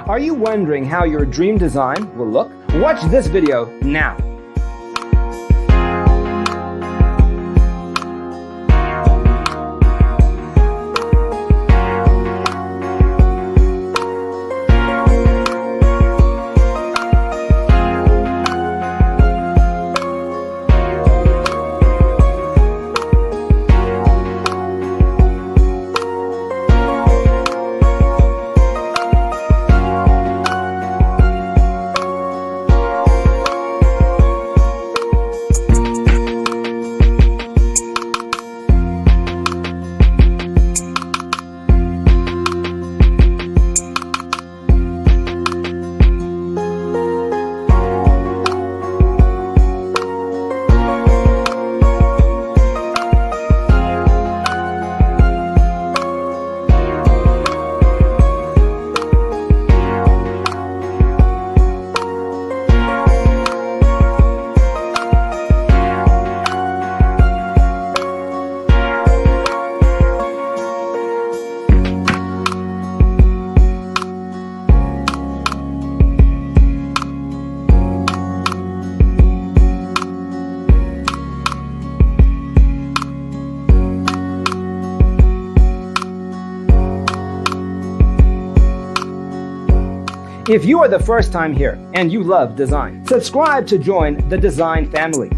Are you wondering how your dream design will look? Watch this video now. If you are the first time here and you love design, subscribe to join the design family.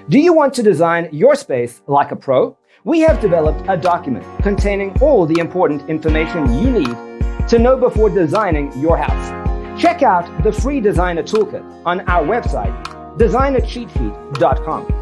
Do you want to design your space like a pro? We have developed a document containing all the important information you need to know before designing your house. Check out the free designer toolkit on our website, designercheatsheet.com.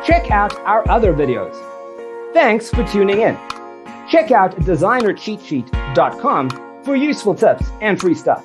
check out our other videos. Thanks for tuning in. Check out designercheatsheet.com for useful tips and free stuff.